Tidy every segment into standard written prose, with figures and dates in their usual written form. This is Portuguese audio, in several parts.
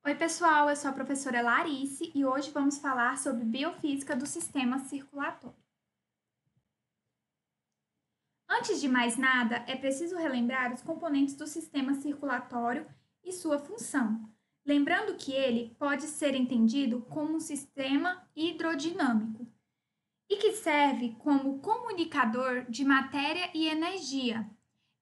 Oi, pessoal, eu sou a professora Larice e hoje vamos falar sobre biofísica do sistema circulatório. Antes de mais nada, é preciso relembrar os componentes do sistema circulatório e sua função, lembrando que ele pode ser entendido como um sistema hidrodinâmico e que serve como comunicador de matéria e energia.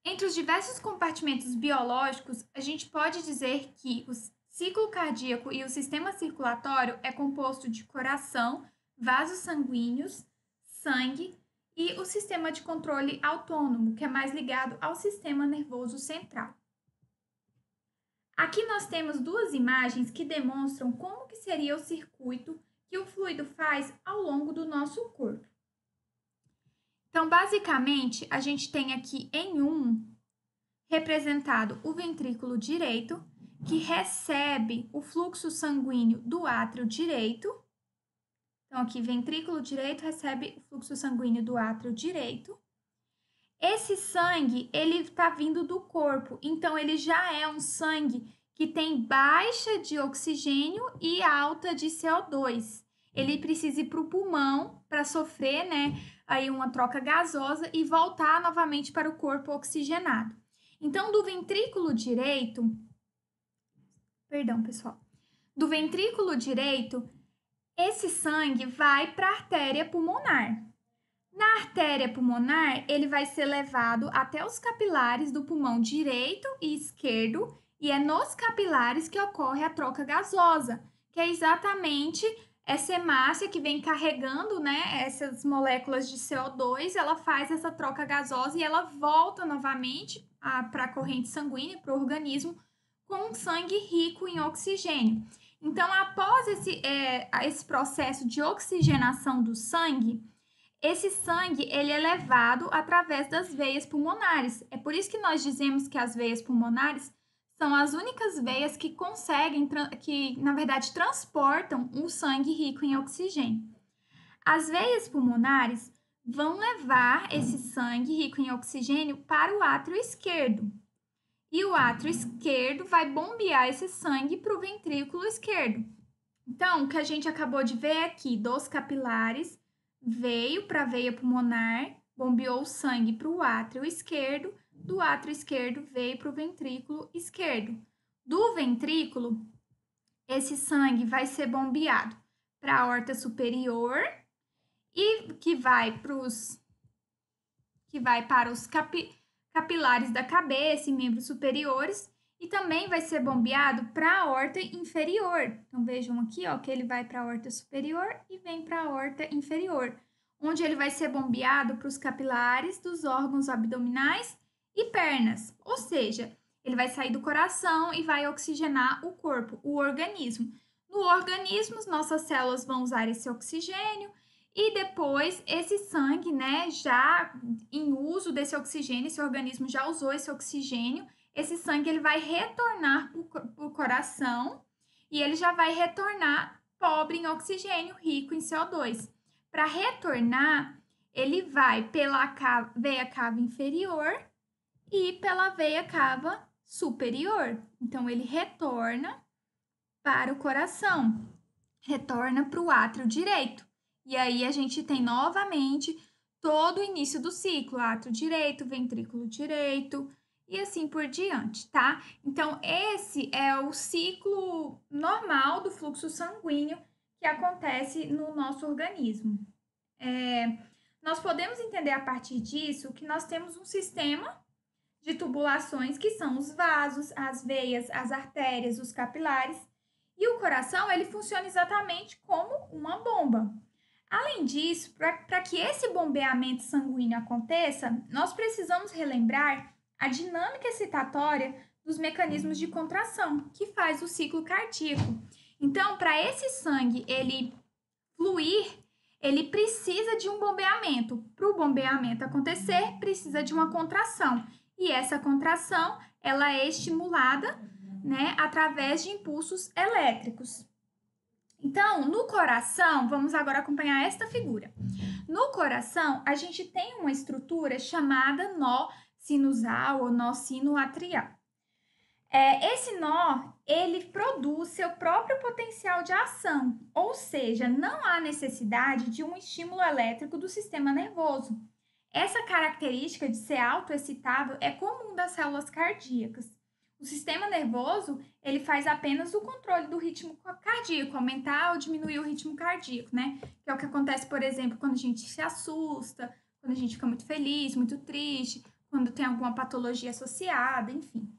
Entre os diversos compartimentos biológicos, a gente pode dizer que o ciclo cardíaco e o sistema circulatório é composto de coração, vasos sanguíneos, sangue e o sistema de controle autônomo, que é mais ligado ao sistema nervoso central. Aqui nós temos duas imagens que demonstram como que seria o circuito que o fluido faz ao longo do nosso corpo. Então, basicamente, a gente tem aqui em representado o ventrículo direito, que recebe o fluxo sanguíneo do átrio direito. Então, aqui, ventrículo direito recebe o fluxo sanguíneo do átrio direito. Esse sangue, ele está vindo do corpo, então ele já é um sangue que tem baixa de oxigênio e alta de CO2. Ele precisa ir para o pulmão para sofrer, aí uma troca gasosa e voltar novamente para o corpo oxigenado. Então, do ventrículo direito, do ventrículo direito, esse sangue vai para a artéria pulmonar. Na artéria pulmonar, ele vai ser levado até os capilares do pulmão direito e esquerdo, e é nos capilares que ocorre a troca gasosa, que é exatamente essa hemácia que vem carregando, essas moléculas de CO2, ela faz essa troca gasosa e ela volta novamente para a corrente sanguínea, para o organismo, com sangue rico em oxigênio. Então, após esse processo de oxigenação do sangue, esse sangue ele é levado através das veias pulmonares. É por isso que nós dizemos que as veias pulmonares são as únicas veias que conseguem, que na verdade transportam um sangue rico em oxigênio. As veias pulmonares vão levar esse sangue rico em oxigênio para o átrio esquerdo. E o átrio esquerdo vai bombear esse sangue para o ventrículo esquerdo. Então, o que a gente acabou de ver aqui, dos capilares, veio para a veia pulmonar, bombeou o sangue para o átrio esquerdo, do átrio esquerdo veio para o ventrículo esquerdo. Do ventrículo, esse sangue vai ser bombeado para a aorta superior e que vai para os capilares da cabeça e membros superiores, e também vai ser bombeado para a aorta inferior. Então, vejam aqui, que ele vai para a aorta superior e vem para a aorta inferior, onde ele vai ser bombeado para os capilares dos órgãos abdominais e pernas. Ou seja, ele vai sair do coração e vai oxigenar o corpo, o organismo. No organismo, nossas células vão usar esse oxigênio e depois esse sangue, já em uso desse oxigênio, esse organismo já usou esse oxigênio, esse sangue ele vai retornar para o coração e ele já vai retornar pobre em oxigênio, rico em CO2. Para retornar, ele vai pela veia cava inferior e pela veia cava superior. Então, ele retorna para o coração, retorna para o átrio direito. E aí, a gente tem novamente todo o início do ciclo, átrio direito, ventrículo direito, e assim por diante, tá? Então, esse é o ciclo normal do fluxo sanguíneo que acontece no nosso organismo. Nós podemos entender a partir disso que nós temos um sistema de tubulações que são os vasos, as veias, as artérias, os capilares, e o coração ele funciona exatamente como uma bomba. Além disso, para que esse bombeamento sanguíneo aconteça, nós precisamos relembrar a dinâmica excitatória dos mecanismos de contração, que faz o ciclo cardíaco. Então, para esse sangue ele fluir, ele precisa de um bombeamento. Para o bombeamento acontecer, precisa de uma contração. E essa contração, ela é estimulada, através de impulsos elétricos. Então, no coração, vamos agora acompanhar esta figura. No coração, a gente tem uma estrutura chamada nó sinusal ou nó sinoatrial. Esse nó, ele produz seu próprio potencial de ação, ou seja, não há necessidade de um estímulo elétrico do sistema nervoso. Essa característica de ser autoexcitável é comum das células cardíacas. O sistema nervoso, ele faz apenas o controle do ritmo cardíaco, aumentar ou diminuir o ritmo cardíaco, né? Que é o que acontece, por exemplo, quando a gente se assusta, quando a gente fica muito feliz, muito triste, quando tem alguma patologia associada, enfim.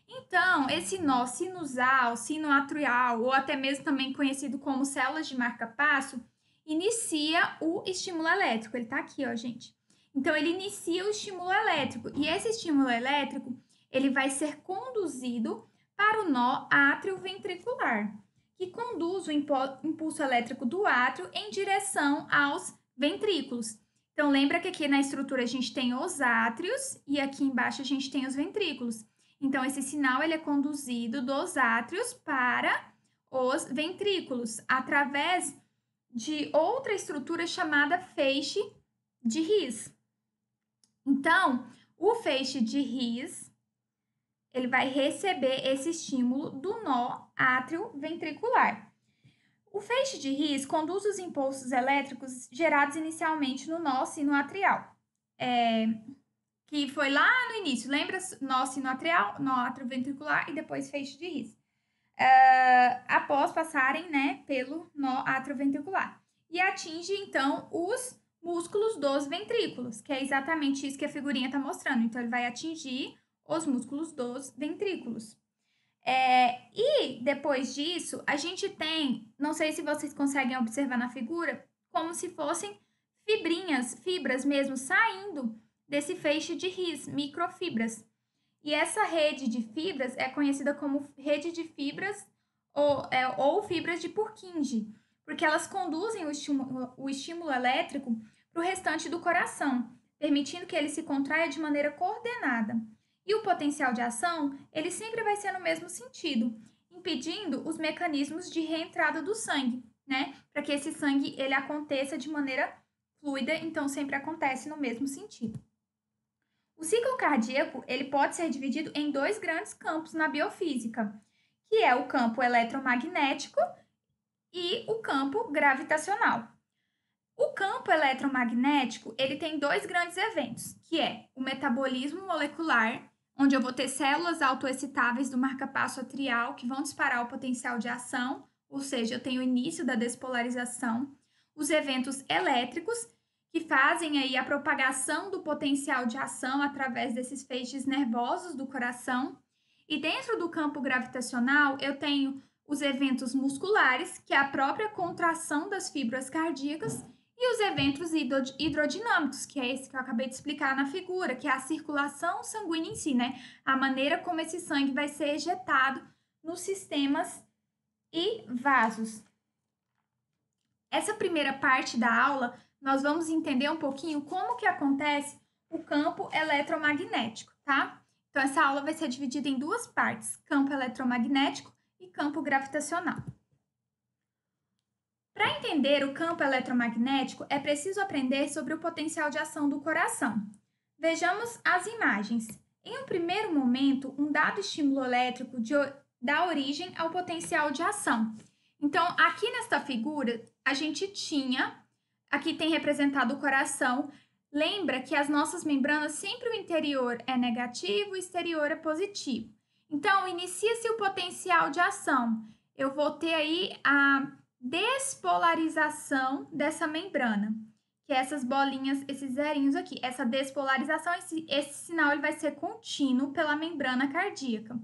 Então, esse nó sinusal, sinoatrial, ou até mesmo também conhecido como células de marca-passo, inicia o estímulo elétrico. Ele tá aqui, ó, gente. Então, ele inicia o estímulo elétrico. E esse estímulo elétrico, ele vai ser conduzido para o nó átrio-ventricular, que conduz o impulso elétrico do átrio em direção aos ventrículos. Então, lembra que aqui na estrutura a gente tem os átrios e aqui embaixo a gente tem os ventrículos. Então, esse sinal ele é conduzido dos átrios para os ventrículos, através de outra estrutura chamada feixe de His. Então, o feixe de His, ele vai receber esse estímulo do nó átrio-ventricular. O feixe de His conduz os impulsos elétricos gerados inicialmente no nó sinoatrial. Que foi lá no início, lembra? Nó sinoatrial, nó atrioventricular e depois feixe de His. Após passarem, né, pelo nó atrioventricular. E atinge, então, os músculos dos ventrículos, que é exatamente isso que a figurinha está mostrando. Então, ele vai atingir os músculos dos ventrículos. E depois disso, a gente tem, não sei se vocês conseguem observar na figura, como se fossem fibras mesmo, saindo desse feixe de His, microfibras. E essa rede de fibras é conhecida como rede de fibras ou fibras de Purkinje, porque elas conduzem o estímulo elétrico para o restante do coração, permitindo que ele se contraia de maneira coordenada. E o potencial de ação, ele sempre vai ser no mesmo sentido, impedindo os mecanismos de reentrada do sangue, né? Para que esse sangue ele aconteça de maneira fluida, então sempre acontece no mesmo sentido. O ciclo cardíaco ele pode ser dividido em dois grandes campos na biofísica, que é o campo eletromagnético e o campo gravitacional. O campo eletromagnético ele tem dois grandes eventos, que é o metabolismo molecular, onde eu vou ter células autoexcitáveis do marcapasso atrial que vão disparar o potencial de ação, ou seja, eu tenho o início da despolarização, os eventos elétricos, que fazem aí a propagação do potencial de ação através desses feixes nervosos do coração. E dentro do campo gravitacional, eu tenho os eventos musculares, que é a própria contração das fibras cardíacas, e os eventos hidrodinâmicos, que é esse que eu acabei de explicar na figura, que é a circulação sanguínea em si, né? A maneira como esse sangue vai ser ejetado nos sistemas e vasos. Essa primeira parte da aula, nós vamos entender um pouquinho como que acontece o campo eletromagnético, tá? Então, essa aula vai ser dividida em duas partes, campo eletromagnético e campo gravitacional. Para entender o campo eletromagnético, é preciso aprender sobre o potencial de ação do coração. Vejamos as imagens. Em um primeiro momento, um dado estímulo elétrico dá origem ao potencial de ação. Então, aqui nesta figura, a gente tinha, aqui tem representado o coração. Lembra que as nossas membranas, sempre o interior é negativo, o exterior é positivo. Então, inicia-se o potencial de ação. Eu vou ter aí a despolarização dessa membrana, que é essas bolinhas, esses zerinhos aqui. Essa despolarização, esse sinal ele vai ser contínuo pela membrana cardíaca.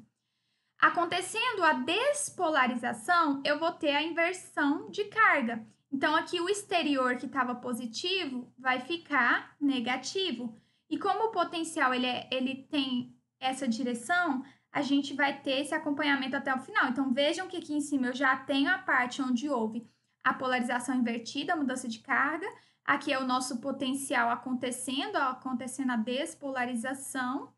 Acontecendo a despolarização, eu vou ter a inversão de carga. Então, aqui o exterior que estava positivo vai ficar negativo. E como o potencial ele tem essa direção, a gente vai ter esse acompanhamento até o final. Então, vejam que aqui em cima eu já tenho a parte onde houve a polarização invertida, a mudança de carga. Aqui é o nosso potencial acontecendo a despolarização.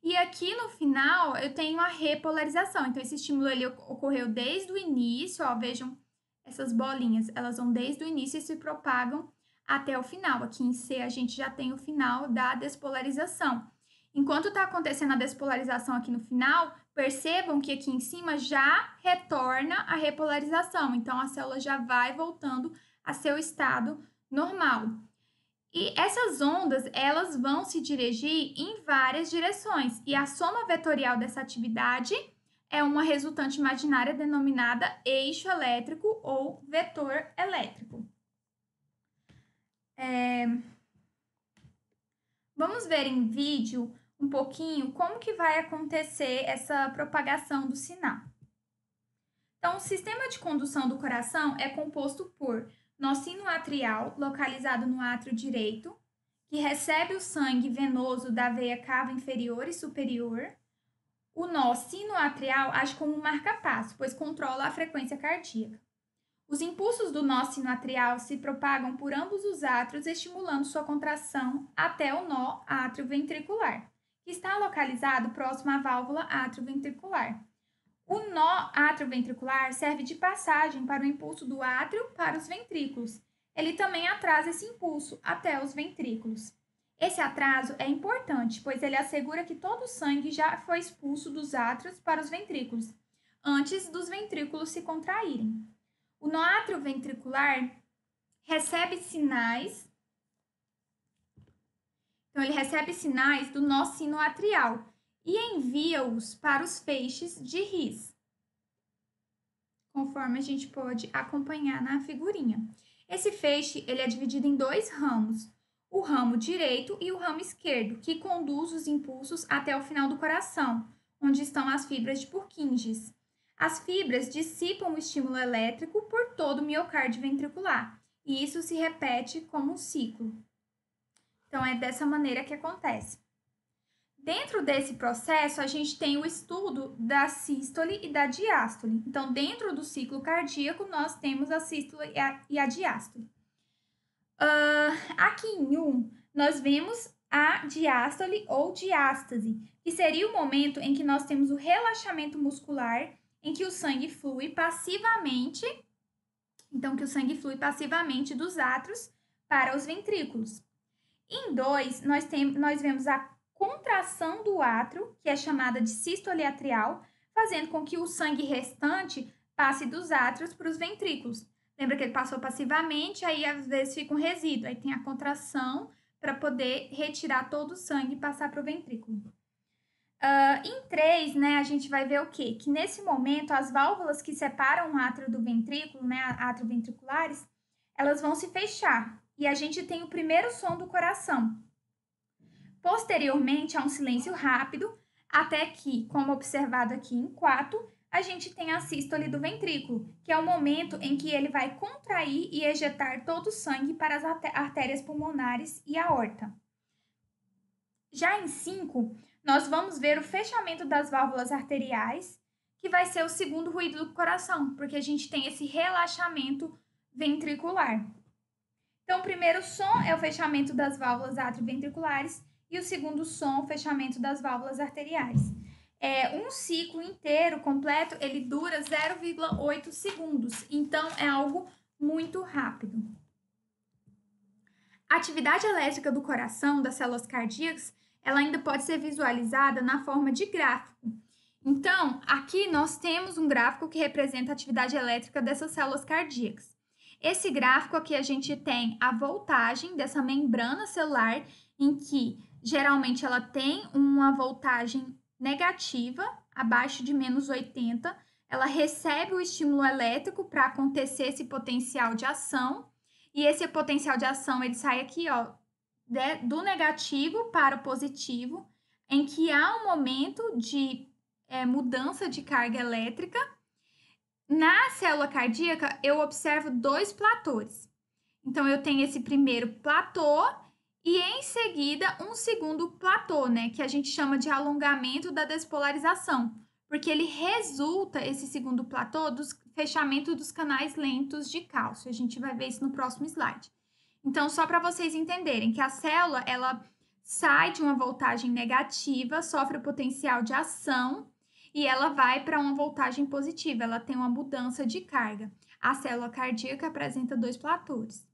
E aqui no final eu tenho a repolarização. Então, esse estímulo ele ocorreu desde o início, ó, vejam essas bolinhas, elas vão desde o início e se propagam até o final. Aqui em C a gente já tem o final da despolarização. Enquanto está acontecendo a despolarização aqui no final, Percebam que aqui em cima já retorna a repolarização, então a célula já vai voltando a seu estado normal. E essas ondas, elas vão se dirigir em várias direções, e a soma vetorial dessa atividade é uma resultante imaginária denominada eixo elétrico ou vetor elétrico. Vamos ver em vídeo um pouquinho como que vai acontecer essa propagação do sinal. Então, o sistema de condução do coração é composto por nó sinoatrial, localizado no átrio direito, que recebe o sangue venoso da veia cava inferior e superior. O nó sinoatrial age como um marca-passo, pois controla a frequência cardíaca. Os impulsos do nó sinoatrial se propagam por ambos os átrios, estimulando sua contração até o nó átrio-ventricular, que está localizado próximo à válvula átrio-ventricular. O nó átrio-ventricular serve de passagem para o impulso do átrio para os ventrículos. Ele também atrasa esse impulso até os ventrículos. Esse atraso é importante, pois ele assegura que todo o sangue já foi expulso dos átrios para os ventrículos, antes dos ventrículos se contraírem. O nó átrio-ventricular recebe sinais, então ele recebe sinais do nó sinoatrial e envia-os para os feixes de His, conforme a gente pode acompanhar na figurinha. Esse feixe ele é dividido em dois ramos, o ramo direito e o ramo esquerdo, que conduz os impulsos até o final do coração, onde estão as fibras de Purkinje. As fibras dissipam o estímulo elétrico por todo o miocárdio ventricular, e isso se repete como um ciclo. Então, é dessa maneira que acontece. Dentro desse processo, a gente tem o estudo da sístole e da diástole. Então, dentro do ciclo cardíaco, nós temos a sístole e a diástole. Aqui em 1, nós vemos a diástole ou diástase, que seria o momento em que nós temos o relaxamento muscular, em que o sangue flui passivamente, dos átrios para os ventrículos. Em 2, nós vemos a contração do átrio, que é chamada de sístole atrial, fazendo com que o sangue restante passe dos átrios para os ventrículos. Lembra que ele passou passivamente, aí às vezes fica um resíduo, aí tem a contração para poder retirar todo o sangue e passar para o ventrículo. Em 3, né, a gente vai ver o quê? Que nesse momento as válvulas que separam o átrio do ventrículo, né, atrioventriculares, elas vão se fechar e a gente tem o primeiro som do coração. Posteriormente, há um silêncio rápido, até que, como observado aqui em 4, a gente tem a sístole do ventrículo, que é o momento em que ele vai contrair e ejetar todo o sangue para as artérias pulmonares e aorta. Já em 5, nós vamos ver o fechamento das válvulas arteriais, que vai ser o segundo ruído do coração, porque a gente tem esse relaxamento ventricular. Então, o primeiro som é o fechamento das válvulas atrioventriculares e o segundo som, o fechamento das válvulas arteriais. Um ciclo inteiro, completo, ele dura 0,8 segundos, então é algo muito rápido. A atividade elétrica do coração, das células cardíacas, ela ainda pode ser visualizada na forma de gráfico. Então, aqui nós temos um gráfico que representa a atividade elétrica dessas células cardíacas. Esse gráfico aqui a gente tem a voltagem dessa membrana celular, em que geralmente ela tem uma voltagem negativa, abaixo de menos 80, ela recebe o estímulo elétrico para acontecer esse potencial de ação, e esse potencial de ação ele sai aqui, ó, do negativo para o positivo, em que há um momento de mudança de carga elétrica. Na célula cardíaca, eu observo dois platôs. Então, eu tenho esse primeiro platô e, em seguida, um segundo platô, né? Que a gente chama de alongamento da despolarização, porque ele resulta, esse segundo platô, do fechamento dos canais lentos de cálcio. A gente vai ver isso no próximo slide. Então, só para vocês entenderem que a célula, ela sai de uma voltagem negativa, sofre o potencial de ação e ela vai para uma voltagem positiva, ela tem uma mudança de carga. A célula cardíaca apresenta dois platôs.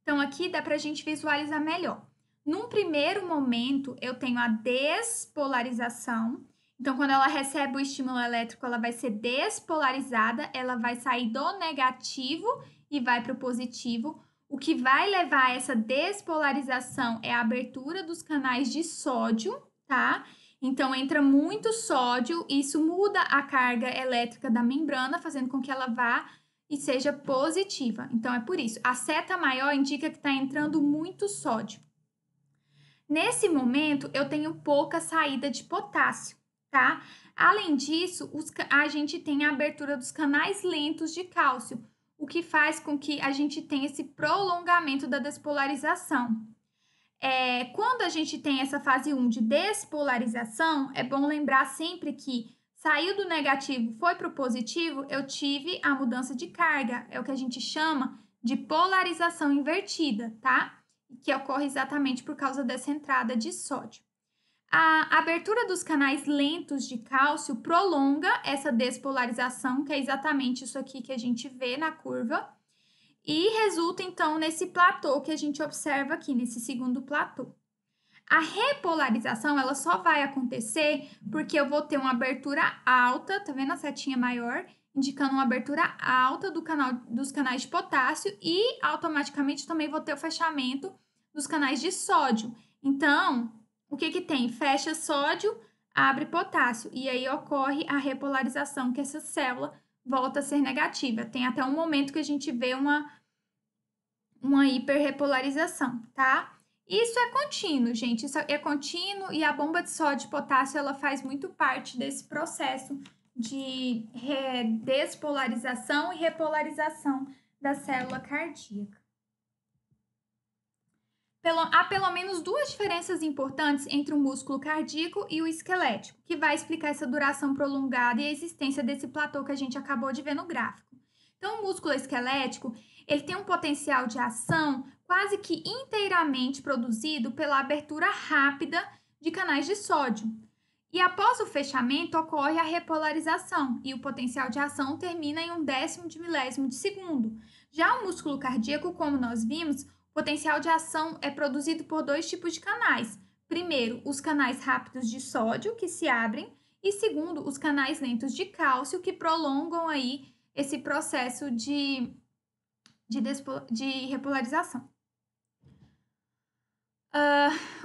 Então, aqui dá para a gente visualizar melhor. Num primeiro momento, eu tenho a despolarização. Então, quando ela recebe o estímulo elétrico, ela vai ser despolarizada, ela vai sair do negativo e vai para o positivo. O que vai levar a essa despolarização é a abertura dos canais de sódio, tá? Então, entra muito sódio, isso muda a carga elétrica da membrana, fazendo com que ela vá e seja positiva. Então, é por isso. A seta maior indica que está entrando muito sódio. Nesse momento, eu tenho pouca saída de potássio, tá? Além disso, a gente tem a abertura dos canais lentos de cálcio, o que faz com que a gente tenha esse prolongamento da despolarização. Quando a gente tem essa fase 1 de despolarização, é bom lembrar sempre que saiu do negativo, foi para o positivo, eu tive a mudança de carga, é o que a gente chama de polarização invertida, tá? Que ocorre exatamente por causa dessa entrada de sódio. A abertura dos canais lentos de cálcio prolonga essa despolarização, que é exatamente isso aqui que a gente vê na curva, e resulta, então, nesse platô que a gente observa aqui, nesse segundo platô. A repolarização, ela só vai acontecer porque eu vou ter uma abertura alta, tá vendo a setinha maior? Indicando uma abertura alta dos canais de potássio e automaticamente também vou ter o fechamento dos canais de sódio. Então, o que tem? Fecha sódio, abre potássio e aí ocorre a repolarização, que essa célula volta a ser negativa. Tem até um momento que a gente vê uma hiperrepolarização, tá? Isso é contínuo, gente, isso é contínuo e a bomba de sódio e potássio, ela faz muito parte desse processo de despolarização e repolarização da célula cardíaca. Há pelo menos duas diferenças importantes entre o músculo cardíaco e o esquelético, que vai explicar essa duração prolongada e a existência desse platô que a gente acabou de ver no gráfico. Então, o músculo esquelético, ele tem um potencial de ação quase que inteiramente produzido pela abertura rápida de canais de sódio. E após o fechamento, ocorre a repolarização e o potencial de ação termina em 1/10 de milésimo de segundo. Já o músculo cardíaco, como nós vimos, o potencial de ação é produzido por dois tipos de canais. Primeiro, os canais rápidos de sódio, que se abrem, e segundo, os canais lentos de cálcio, que prolongam aí esse processo de repolarização.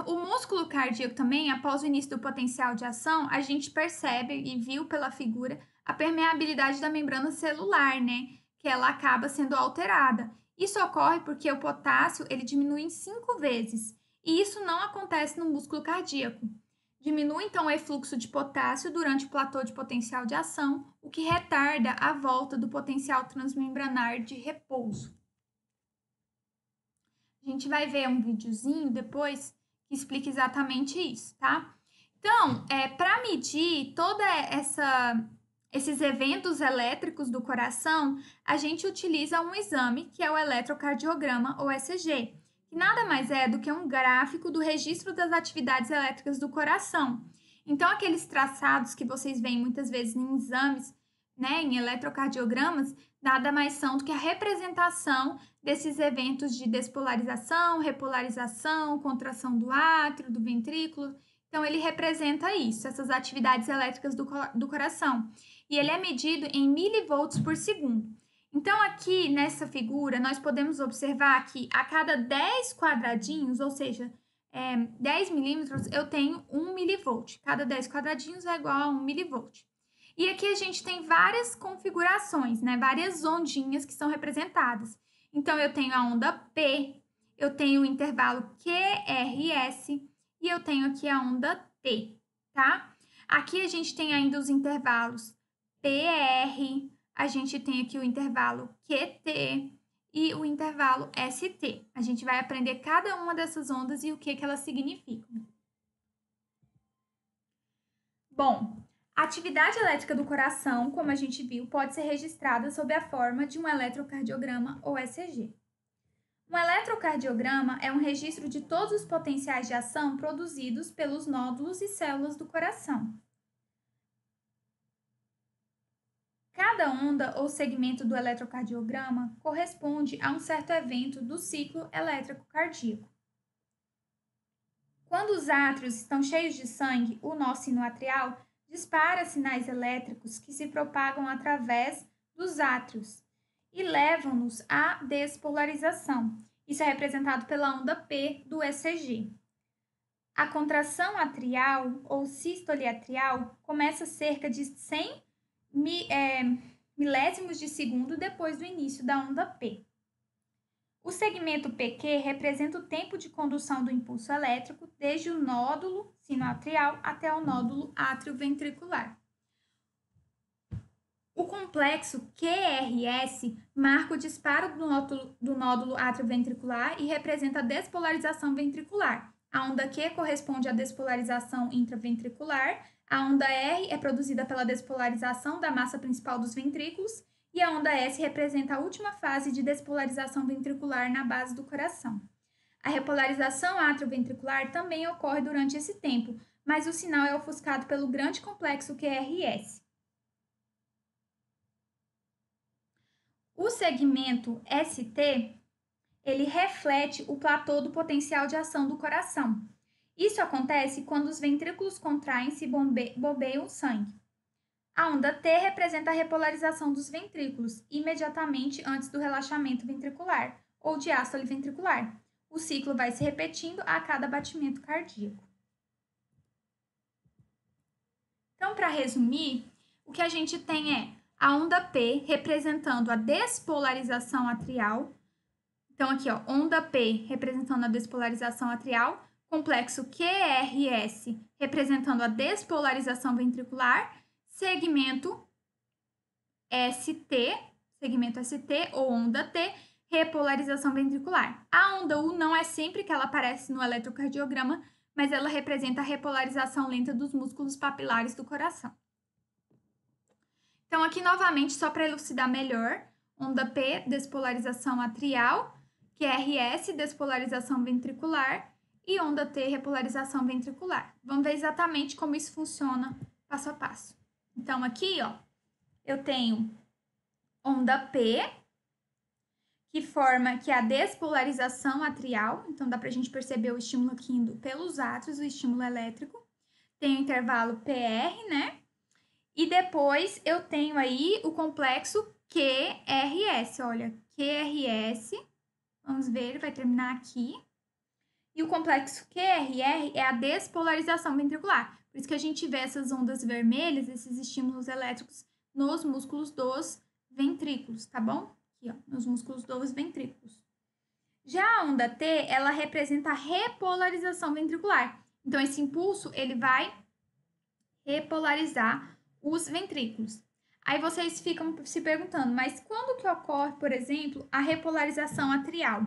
O músculo cardíaco também, após o início do potencial de ação, a gente percebe e viu pela figura a permeabilidade da membrana celular, né? Que ela acaba sendo alterada. Isso ocorre porque o potássio ele diminui em 5 vezes, e isso não acontece no músculo cardíaco. Diminui, então, o efluxo de potássio durante o platô de potencial de ação, o que retarda a volta do potencial transmembranar de repouso. A gente vai ver um videozinho depois que explica exatamente isso, tá? Então, para medir toda esses eventos elétricos do coração, a gente utiliza um exame que é o eletrocardiograma ou ECG, que nada mais é do que um gráfico do registro das atividades elétricas do coração. Então, aqueles traçados que vocês veem muitas vezes em exames, né, em eletrocardiogramas, nada mais são do que a representação desses eventos de despolarização, repolarização, contração do átrio, do ventrículo. Então, ele representa isso, essas atividades elétricas do coração. E ele é medido em milivolts por segundo. Então, aqui nessa figura, nós podemos observar que a cada 10 quadradinhos, ou seja, 10 milímetros, eu tenho 1 milivolt. Cada 10 quadradinhos é igual a 1 milivolt. E aqui a gente tem várias configurações, né? Várias ondinhas que são representadas. Então, eu tenho a onda P, eu tenho o intervalo QRS e eu tenho aqui a onda T, tá? Aqui a gente tem ainda os intervalos PR, a gente tem aqui o intervalo QT e o intervalo ST. A gente vai aprender cada uma dessas ondas e o que elas significam. Bom, a atividade elétrica do coração, como a gente viu, pode ser registrada sob a forma de um eletrocardiograma ou ECG. Um eletrocardiograma é um registro de todos os potenciais de ação produzidos pelos nódulos e células do coração. Cada onda ou segmento do eletrocardiograma corresponde a um certo evento do ciclo elétrico cardíaco. Quando os átrios estão cheios de sangue, o nó sinoatrial, dispara sinais elétricos que se propagam através dos átrios e levam-nos à despolarização. Isso é representado pela onda P do ECG. A contração atrial ou sístole atrial começa cerca de 100 milésimos de segundo depois do início da onda P. O segmento PQ representa o tempo de condução do impulso elétrico desde o nódulo sinoatrial até o nódulo atrioventricular. O complexo QRS marca o disparo do nódulo atrioventricular e representa a despolarização ventricular. A onda Q corresponde à despolarização intraventricular, a onda R é produzida pela despolarização da massa principal dos ventrículos e a onda S representa a última fase de despolarização ventricular na base do coração. A repolarização atrioventricular também ocorre durante esse tempo, mas o sinal é ofuscado pelo grande complexo QRS. O segmento ST, ele reflete o platô do potencial de ação do coração. Isso acontece quando os ventrículos contraem-se e bombeiam o sangue. A onda T representa a repolarização dos ventrículos imediatamente antes do relaxamento ventricular ou diástole ventricular. O ciclo vai se repetindo a cada batimento cardíaco. Então, para resumir, o que a gente tem é a onda P representando a despolarização atrial. Então, aqui, ó, onda P representando a despolarização atrial, complexo QRS representando a despolarização ventricular, segmento ST ou onda T, repolarização ventricular. A onda U não é sempre que ela aparece no eletrocardiograma, mas ela representa a repolarização lenta dos músculos papilares do coração. Então, aqui novamente, só para elucidar melhor, onda P, despolarização atrial, QRS, despolarização ventricular, e onda T, repolarização ventricular. Vamos ver exatamente como isso funciona passo a passo. Então, aqui, ó, eu tenho onda P, que é a despolarização atrial. Então, dá para a gente perceber o estímulo aqui indo pelos átrios, o estímulo elétrico. Tem o intervalo PR, né? E depois eu tenho aí o complexo QRS. Olha, QRS, vamos ver, ele vai terminar aqui. E o complexo QRR é a despolarização ventricular. Por isso que a gente vê essas ondas vermelhas, esses estímulos elétricos nos músculos dos ventrículos, tá bom? Aqui, ó, nos músculos dos ventrículos. Já a onda T, ela representa a repolarização ventricular. Então, esse impulso, ele vai repolarizar os ventrículos. Aí vocês ficam se perguntando, mas quando que ocorre, por exemplo, a repolarização atrial?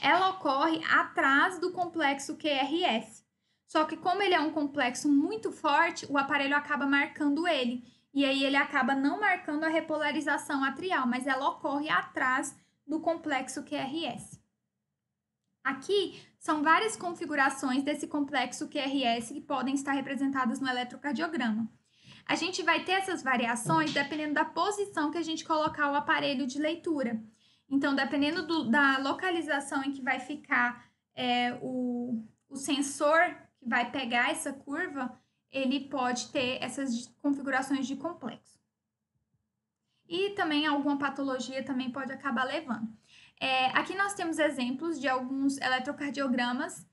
Ela ocorre atrás do complexo QRS. Só que como ele é um complexo muito forte, o aparelho acaba marcando ele. E aí ele acaba não marcando a repolarização atrial, mas ela ocorre atrás do complexo QRS. Aqui são várias configurações desse complexo QRS que podem estar representadas no eletrocardiograma. A gente vai ter essas variações dependendo da posição que a gente colocar o aparelho de leitura. Então, dependendo da localização em que vai ficar o sensor que vai pegar essa curva, ele pode ter essas configurações de complexo. E também alguma patologia também pode acabar levando. Aqui nós temos exemplos de alguns eletrocardiogramas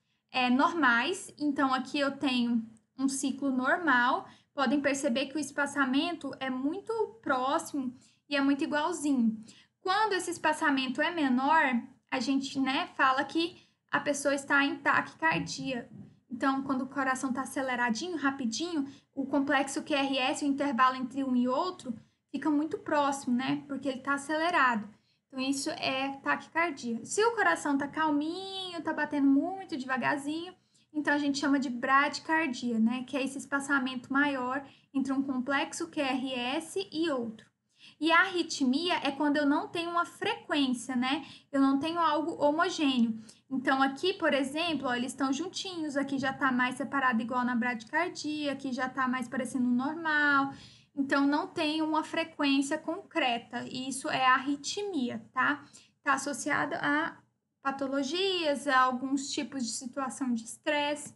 normais. Então, aqui eu tenho um ciclo normal. Podem perceber que o espaçamento é muito próximo e é muito igualzinho. Quando esse espaçamento é menor, a gente, fala que a pessoa está em taquicardia. Então, quando o coração está aceleradinho, rapidinho, o complexo QRS, o intervalo entre um e outro, fica muito próximo, porque ele está acelerado. Então, isso é taquicardia. Se o coração está calminho, está batendo muito devagarzinho, então, a gente chama de bradicardia, que é esse espaçamento maior entre um complexo QRS e outro. E a arritmia é quando eu não tenho uma frequência, eu não tenho algo homogêneo. Então, aqui, por exemplo, ó, eles estão juntinhos, aqui já está mais separado igual na bradicardia, aqui já está mais parecendo normal. Então, não tem uma frequência concreta, e isso é arritmia, tá? Está associado a patologias, a alguns tipos de situação de estresse,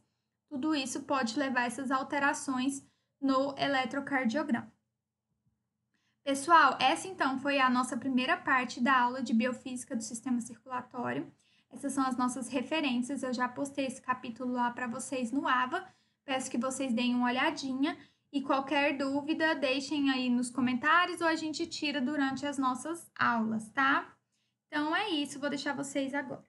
tudo isso pode levar a essas alterações no eletrocardiograma. Pessoal, essa então foi a nossa primeira parte da aula de biofísica do sistema circulatório. Essas são as nossas referências, eu já postei esse capítulo lá para vocês no AVA. Peço que vocês deem uma olhadinha e qualquer dúvida deixem aí nos comentários ou a gente tira durante as nossas aulas, tá? Então é isso, vou deixar vocês agora.